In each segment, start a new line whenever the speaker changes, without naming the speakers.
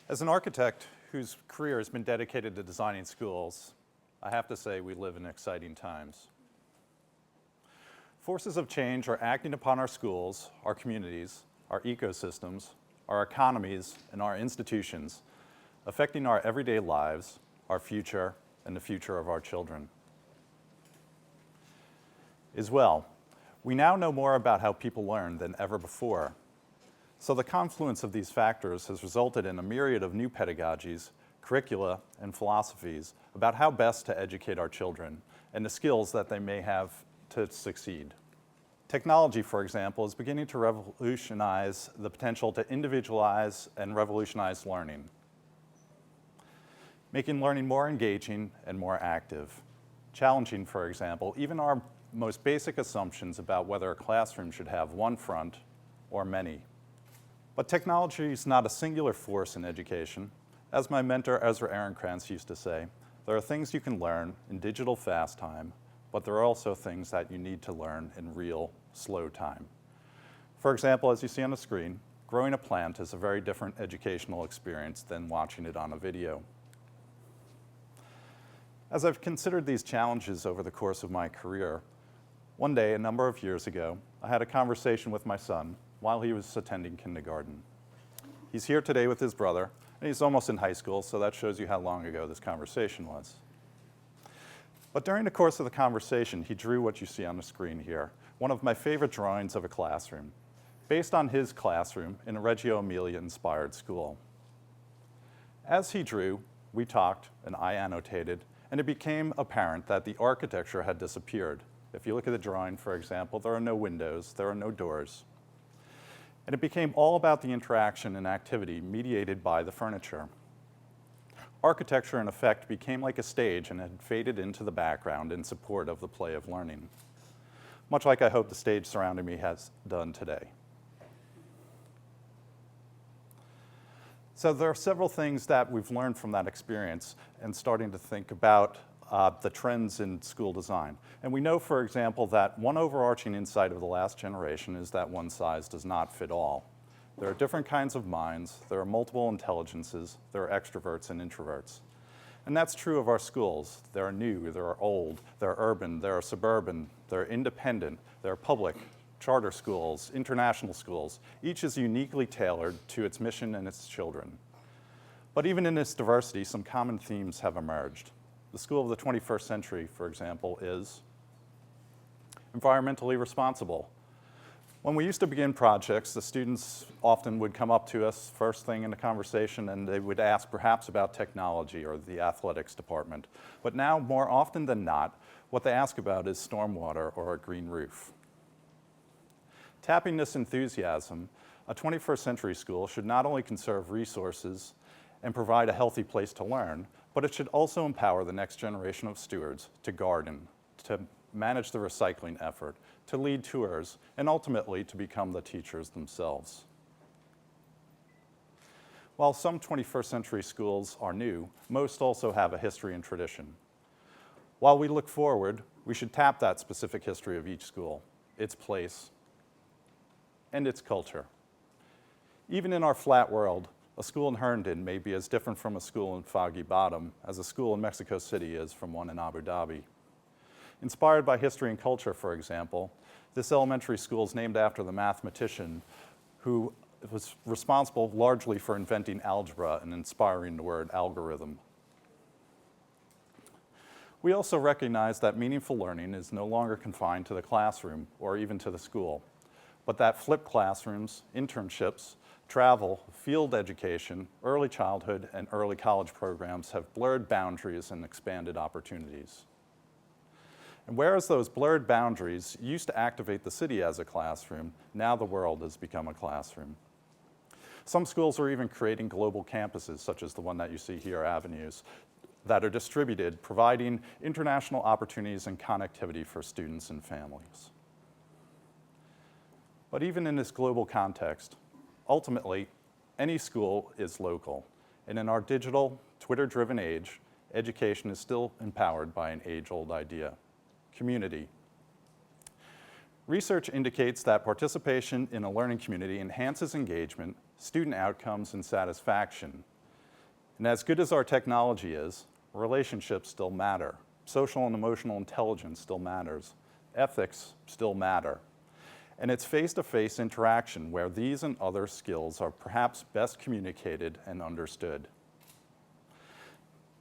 As an architect whose career has been dedicated to designing schools, I have to say we live in exciting times. Forces of change are acting upon our schools, our communities, our ecosystems, our economies, and our institutions, affecting our everyday lives, our future, and the future of our children. As well, we now know more about how people learn than ever before. So the confluence of these factors has resulted in a myriad of new pedagogies, curricula, and philosophies about how best to educate our children and the skills that they may have to succeed. Technology, for example, is beginning to revolutionize the potential to individualize and revolutionize learning, making learning more engaging and more active, challenging, for example, even our most basic assumptions about whether a classroom should have one front or many. But technology is not a singular force in education. As my mentor Ezra Ehrenkrantz used to say, there are things you can learn in digital fast time, but there are also things that you need to learn in real slow time. For example, as you see on the screen, growing a plant is a very different educational experience than watching it on a video. As I've considered these challenges over the course of my career, one day, a number of years ago, I had a conversation with my son while he was attending kindergarten. He's here today with his brother, and he's almost in high school, so that shows you how long ago this conversation was. But during the course of the conversation, he drew what you see on the screen here, one of my favorite drawings of a classroom, based on his classroom in a Reggio Emilia-inspired school. As he drew, we talked, and I annotated, and it became apparent that the architecture had disappeared. If you look at the drawing, for example, there are no windows, there are no doors. And it became all about the interaction and activity mediated by the furniture. Architecture, in effect, became like a stage and had faded into the background in support of the play of learning, much like I hope the stage surrounding me has done today. So there are several things that we've learned from that experience and starting to think about the trends in school design. And we know, for example, that one overarching insight of the last generation is that one size does not fit all. There are different kinds of minds, there are multiple intelligences, there are extroverts and introverts. And that's true of our schools. There are new, there are old, there are urban, there are suburban, there are independent, there are public, charter schools, international schools. Each is uniquely tailored to its mission and its children. But even in this diversity, some common themes have emerged. The school of the 21st century, for example, is environmentally responsible. When we used to begin projects, the students often would come up to us first thing in the conversation and they would ask perhaps about technology or the athletics department. But now, more often than not, what they ask about is stormwater or a green roof. Tapping this enthusiasm, a 21st century school should not only conserve resources and provide a healthy place to learn, but it should also empower the next generation of stewards to garden, to manage the recycling effort, to lead tours, and ultimately to become the teachers themselves. While some 21st century schools are new, most also have a history and tradition. While we look forward, we should tap that specific history of each school, its place, and its culture. Even in our flat world, a school in Herndon may be as different from a school in Foggy Bottom as a school in Mexico City is from one in Abu Dhabi. Inspired by history and culture, for example, this elementary school is named after the mathematician who was responsible largely for inventing algebra and inspiring the word algorithm. We also recognize that meaningful learning is no longer confined to the classroom or even to the school, but that flipped classrooms, internships, travel, field education, early childhood, and early college programs have blurred boundaries and expanded opportunities. And whereas those blurred boundaries used to activate the city as a classroom, now the world has become a classroom. Some schools are even creating global campuses, such as the one that you see here, Avenues, that are distributed, providing international opportunities and connectivity for students and families. But even in this global context, ultimately, any school is local. And in our digital, Twitter-driven age, education is still empowered by an age-old idea: community. Research indicates that participation in a learning community enhances engagement, student outcomes, and satisfaction. And as good as our technology is, relationships still matter. Social and emotional intelligence still matters. Ethics still matter. And it's face-to-face interaction where these and other skills are perhaps best communicated and understood.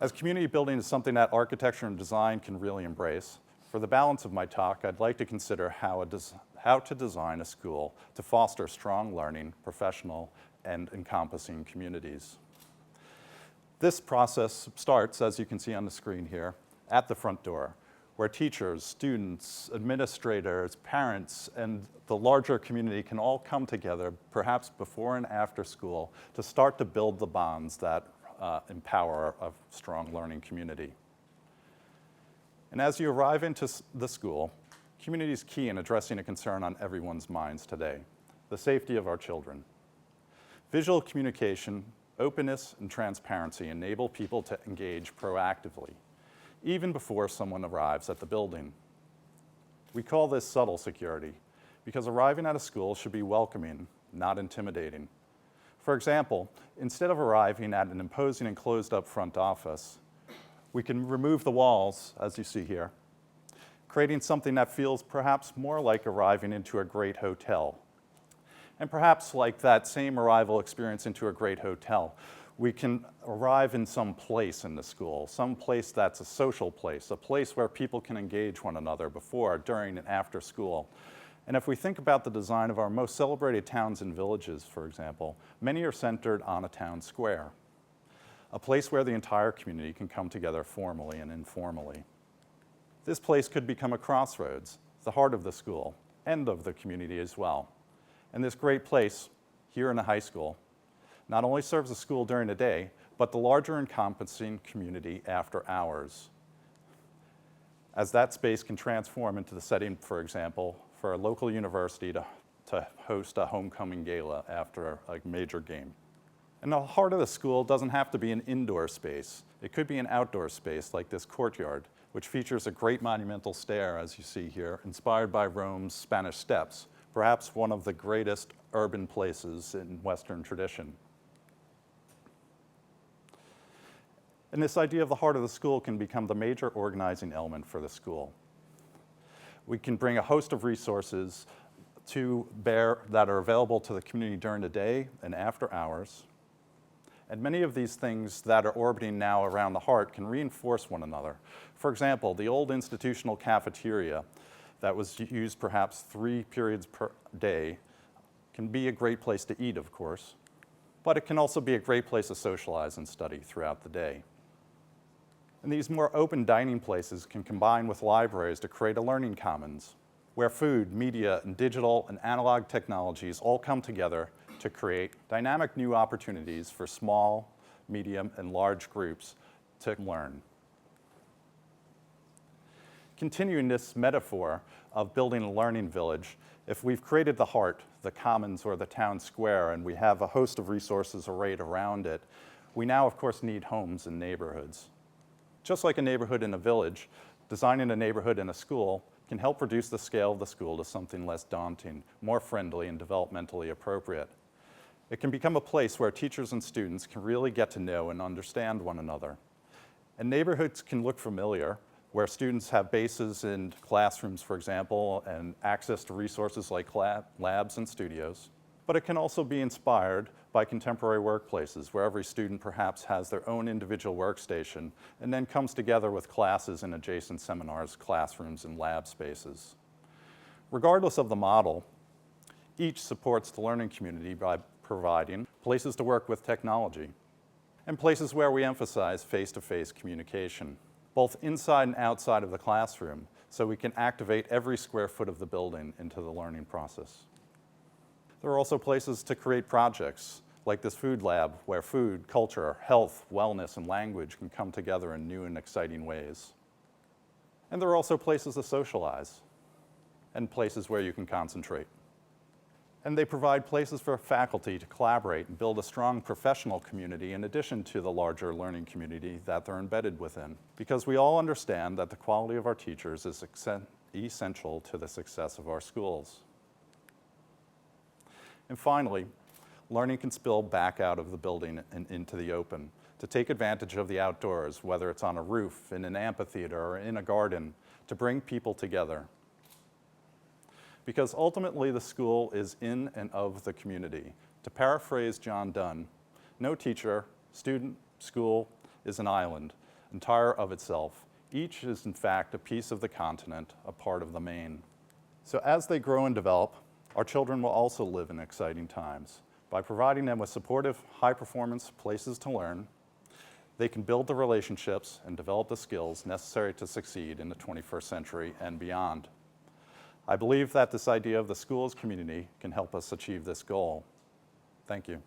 As community building is something that architecture and design can really embrace, for the balance of my talk, I'd like to consider how to design a school to foster strong learning, professional, and encompassing communities. This process starts, as you can see on the screen here, at the front door, where teachers, students, administrators, parents, and the larger community can all come together, perhaps before and after school, to start to build the bonds that empower a strong learning community. And as you arrive into the school, community is key in addressing a concern on everyone's minds today, the safety of our children. Visual communication, openness, and transparency enable people to engage proactively, even before someone arrives at the building. We call this subtle security, because arriving at a school should be welcoming, not intimidating. For example, instead of arriving at an imposing and closed-up front office, we can remove the walls, as you see here, creating something that feels perhaps more like arriving into a great hotel. And perhaps like that same arrival experience into a great hotel, we can arrive in some place in the school, some place that's a social place, a place where people can engage one another before, during, and after school. And if we think about the design of our most celebrated towns and villages, for example, many are centered on a town square, a place where the entire community can come together formally and informally. This place could become a crossroads, the heart of the school, end of the community as well. And this great place, here in the high school, not only serves the school during the day, but the larger encompassing community after hours, as that space can transform into the setting, for example, for a local university to host a homecoming gala after a major game. And the heart of the school doesn't have to be an indoor space. It could be an outdoor space like this courtyard, which features a great monumental stair, as you see here, inspired by Rome's Spanish Steps, perhaps one of the greatest urban places in Western tradition. And this idea of the heart of the school can become the major organizing element for the school. We can bring a host of resources to bear that are available to the community during the day and after hours. And many of these things that are orbiting now around the heart can reinforce one another. For example, the old institutional cafeteria that was used perhaps 3 periods per day can be a great place to eat, of course, but it can also be a great place to socialize and study throughout the day. And these more open dining places can combine with libraries to create a learning commons, where food, media, and digital and analog technologies all come together to create dynamic new opportunities for small, medium, and large groups to learn. Continuing this metaphor of building a learning village, if we've created the heart, the commons, or the town square, and we have a host of resources arrayed around it, we now, of course, need homes and neighborhoods. Just like a neighborhood in a village, designing a neighborhood in a school can help reduce the scale of the school to something less daunting, more friendly, and developmentally appropriate. It can become a place where teachers and students can really get to know and understand one another. And neighborhoods can look familiar, where students have bases in classrooms, for example, and access to resources like labs and studios. But it can also be inspired by contemporary workplaces, where every student perhaps has their own individual workstation and then comes together with classes in adjacent seminars, classrooms, and lab spaces. Regardless of the model, each supports the learning community by providing places to work with technology and places where we emphasize face-to-face communication, both inside and outside of the classroom, so we can activate every square foot of the building into the learning process. There are also places to create projects, like this food lab, where food, culture, health, wellness, and language can come together in new and exciting ways. And there are also places to socialize, and places where you can concentrate. And they provide places for faculty to collaborate and build a strong professional community in addition to the larger learning community that they're embedded within. Because we all understand that the quality of our teachers is essential to the success of our schools. And finally, learning can spill back out of the building and into the open, to take advantage of the outdoors, whether it's on a roof, in an amphitheater, or in a garden, to bring people together. Because ultimately the school is in and of the community. To paraphrase John Donne, no teacher, student, school is an island, entire of itself. Each is in fact a piece of the continent, a part of the main. So as they grow and develop, our children will also live in exciting times. By providing them with supportive, high-performance places to learn, they can build the relationships and develop the skills necessary to succeed in the 21st century and beyond. I believe that this idea of the school as community can help us achieve this goal. Thank you.